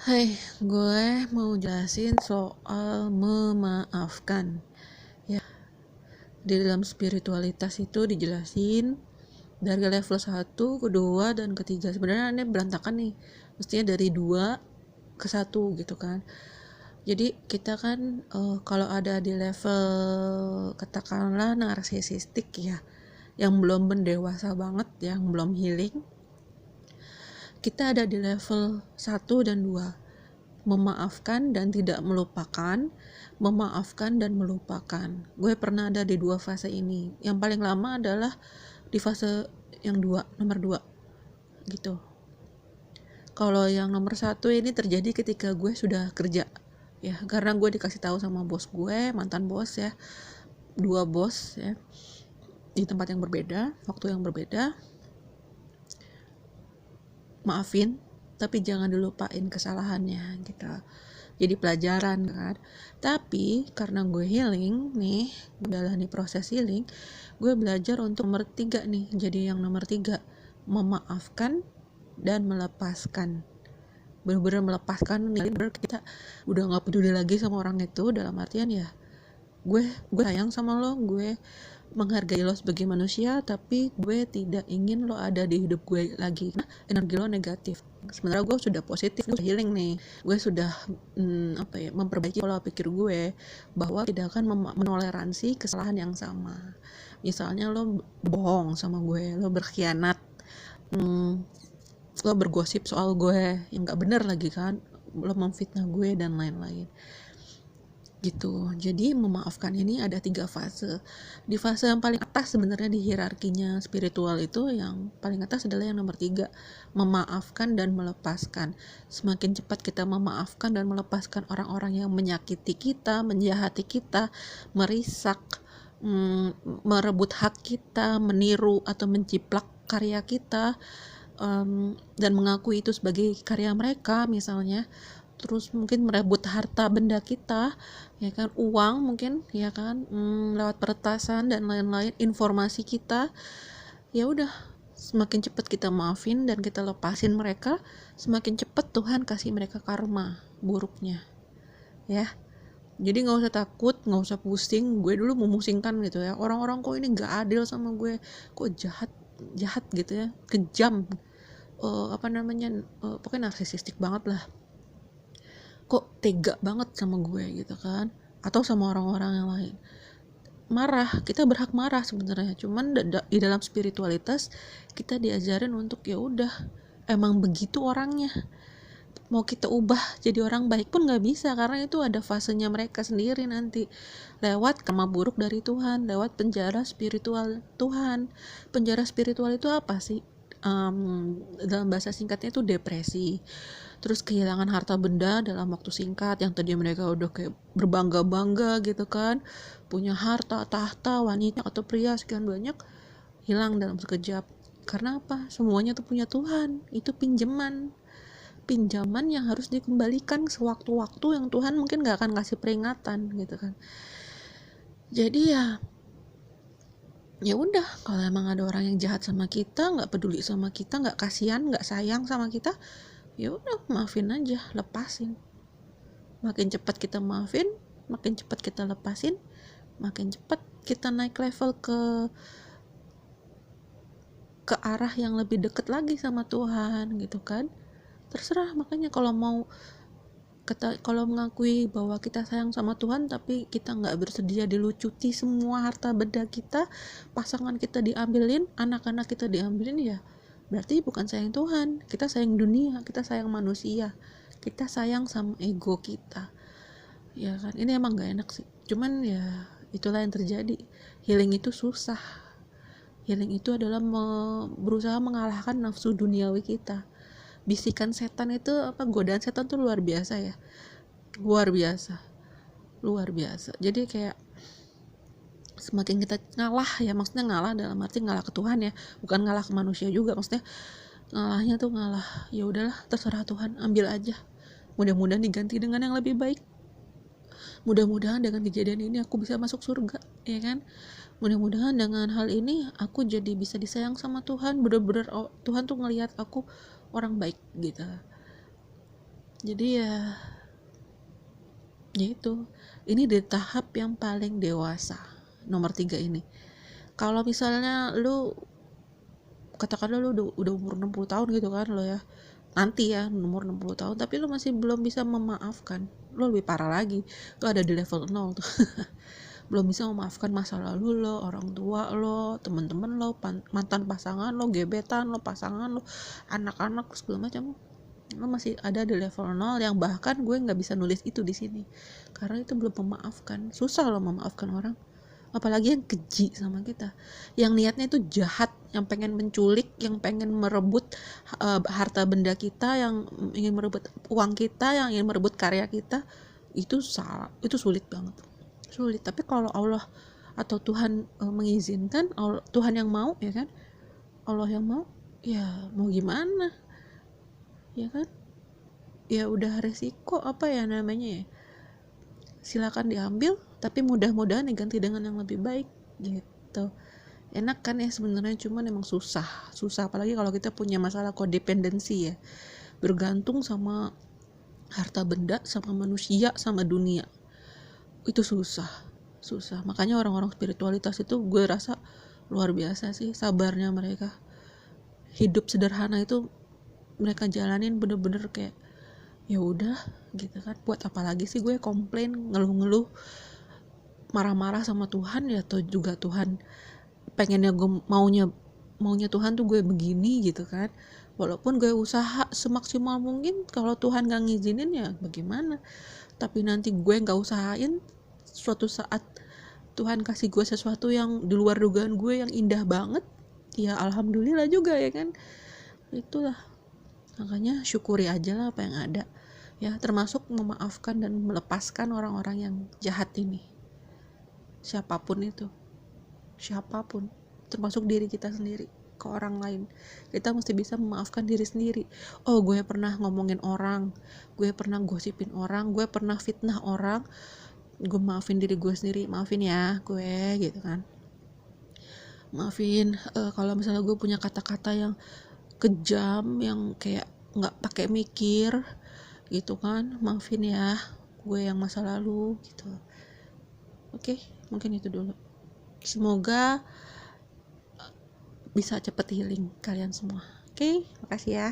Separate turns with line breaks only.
Hai, gue mau jelasin soal memaafkan. Ya, di dalam spiritualitas itu dijelasin dari level 1, kedua, dan ketiga. Sebenarnya ini berantakan nih. Mestinya dari 2 ke 1 gitu kan. Jadi kita kan kalau ada di level katakanlah narsisistik ya, yang belum mendewasa banget, yang belum healing, kita ada di level 1 dan 2. Memaafkan dan tidak melupakan, memaafkan dan melupakan. Gue pernah ada di 2 fase ini. Yang paling lama adalah di fase yang 2, nomor 2 gitu. Kalau yang nomor 1 ini terjadi ketika gue sudah kerja. Ya, karena gue dikasih tahu sama bos gue, mantan bos ya. 2 bos ya. Di tempat yang berbeda, waktu yang berbeda. Maafin, tapi jangan dilupain kesalahannya gitu. Jadi pelajaran kan. Tapi karena gue healing nih, menjalani proses healing, gue belajar untuk nomor 3 nih. Jadi yang nomor 3, memaafkan dan melepaskan. Benar-benar melepaskan nih, benar kita udah nggak peduli lagi sama orang itu, dalam artian ya gue sayang sama lo, gue menghargai lo sebagai manusia, tapi gue tidak ingin lo ada di hidup gue lagi. Nah, energi lo negatif. Sebenarnya gue sudah positif, gue sudah healing nih. Gue sudah memperbaiki pola pikir gue bahwa tidak akan menoleransi kesalahan yang sama. Misalnya lo bohong sama gue, lo berkhianat, lo bergosip soal gue yang nggak benar lagi kan, lo memfitnah gue dan lain-lain. Gitu. Jadi memaafkan ini ada 3 fase. Di fase yang paling atas sebenarnya di hierarkinya spiritual itu, yang paling atas adalah yang nomor 3, memaafkan dan melepaskan. Semakin cepat kita memaafkan dan melepaskan orang-orang yang menyakiti kita, menjahati kita, merisak, merebut hak kita, meniru atau menciplak karya kita, dan mengakui itu sebagai karya mereka misalnya, terus mungkin merebut harta benda kita, ya kan, uang mungkin, ya kan, lewat peretasan dan lain-lain, informasi kita. Ya udah, semakin cepat kita maafin dan kita lepasin mereka, semakin cepat Tuhan kasih mereka karma buruknya, ya. Jadi nggak usah takut, nggak usah pusing. Gue dulu memusingkan gitu ya, orang-orang kok ini nggak adil sama gue, kok jahat gitu ya, kejam, pokoknya narsisistik banget lah, kok tega banget sama gue gitu kan, atau sama orang-orang yang lain. Marah, kita berhak marah sebenarnya, cuman di dalam spiritualitas kita diajarin untuk ya udah, emang begitu orangnya, mau kita ubah jadi orang baik pun nggak bisa, karena itu ada fasenya mereka sendiri nanti, lewat karma buruk dari Tuhan, lewat penjara spiritual Tuhan. Penjara spiritual itu apa sih? Dalam bahasa singkatnya itu depresi, terus kehilangan harta benda dalam waktu singkat, yang tadi mereka udah kayak berbangga-bangga gitu kan, punya harta, tahta, wanita atau pria sekian banyak, hilang dalam sekejap. Karena apa? Semuanya tuh punya Tuhan, itu pinjaman yang harus dikembalikan sewaktu-waktu, yang Tuhan mungkin gak akan kasih peringatan gitu kan. Jadi ya udah, kalau emang ada orang yang jahat sama kita, nggak peduli sama kita, nggak kasihan, nggak sayang sama kita, ya udah, maafin aja, lepasin. Makin cepat kita maafin, makin cepat kita lepasin, makin cepat kita naik level ke arah yang lebih deket lagi sama Tuhan gitu kan. Terserah. Makanya kalau mengakui bahwa kita sayang sama Tuhan tapi kita nggak bersedia dilucuti semua harta benda kita, pasangan kita diambilin, anak-anak kita diambilin, ya berarti bukan sayang Tuhan, kita sayang dunia, kita sayang manusia, kita sayang sama ego kita, ya kan. Ini emang gak enak sih, cuman ya itulah yang terjadi. Healing itu susah. Healing itu adalah berusaha mengalahkan nafsu duniawi kita. Bisikan setan itu, godaan setan tuh luar biasa ya, luar biasa. Jadi kayak semakin kita ngalah, ya maksudnya ngalah dalam arti ngalah ke Tuhan ya, bukan ngalah ke manusia juga. Maksudnya ngalahnya tuh ngalah, ya udahlah, terserah Tuhan, ambil aja, mudah-mudahan diganti dengan yang lebih baik, mudah-mudahan dengan kejadian ini aku bisa masuk surga, ya kan. Mudah-mudahan dengan hal ini aku jadi bisa disayang sama Tuhan, bener-bener Tuhan tuh ngelihat aku orang baik gitu. Jadi ya itu, ini di tahap yang paling dewasa, nomor 3 ini. Kalau misalnya lu katakanlah lu udah umur 60 tahun gitu kan lo ya, nanti ya umur 60 tahun tapi lu masih belum bisa memaafkan, lu lebih parah lagi, lu ada di level 0 tuh. Belum bisa memaafkan masa lalu lo, orang tua lo, teman-teman lo, mantan pasangan lo, gebetan lo, pasangan lo, anak-anak segala macam, lo masih ada di level 0 yang bahkan gue nggak bisa nulis itu di sini karena itu belum memaafkan. Susah lo memaafkan orang, apalagi yang keji sama kita, yang niatnya itu jahat, yang pengen menculik, yang pengen merebut harta benda kita, yang ingin merebut uang kita, yang ingin merebut karya kita. Itu salah, itu sulit banget, sulit. Tapi kalau Allah atau Tuhan mengizinkan, Tuhan yang mau ya kan, Allah yang mau, ya mau gimana ya kan, ya udah resiko apa ya namanya ya, silakan diambil, tapi mudah-mudahan diganti dengan yang lebih baik gitu. Enak kan ya sebenarnya, cuman emang susah apalagi kalau kita punya masalah kodependensi ya, bergantung sama harta benda, sama manusia, sama dunia. Itu susah. Makanya orang-orang spiritualitas itu gue rasa luar biasa sih sabarnya mereka. Hidup sederhana itu mereka jalanin bener-bener kayak ya udah gitu kan. Buat apa lagi sih gue komplain, ngeluh-ngeluh, marah-marah sama Tuhan ya, atau juga Tuhan pengennya gue maunya Tuhan tuh gue begini gitu kan. Walaupun gue usaha semaksimal mungkin, kalau Tuhan gak ngizinin ya bagaimana. Tapi nanti gue gak usahain, suatu saat Tuhan kasih gue sesuatu yang di luar dugaan gue yang indah banget, ya alhamdulillah juga ya kan. Itulah, makanya syukuri aja lah apa yang ada ya, termasuk memaafkan dan melepaskan orang-orang yang jahat ini, siapapun itu, siapapun, termasuk diri kita sendiri ke orang lain. Kita mesti bisa memaafkan diri sendiri. Oh, gue pernah ngomongin orang, gue pernah gosipin orang, gue pernah fitnah orang, gue maafin diri gue sendiri, maafin ya gue gitu kan. Maafin kalau misalnya gue punya kata-kata yang kejam, yang kayak nggak pakai mikir gitu kan, maafin ya gue yang masa lalu gitu. Oke, mungkin itu dulu. Semoga bisa cepet healing kalian semua. Oke, makasih ya.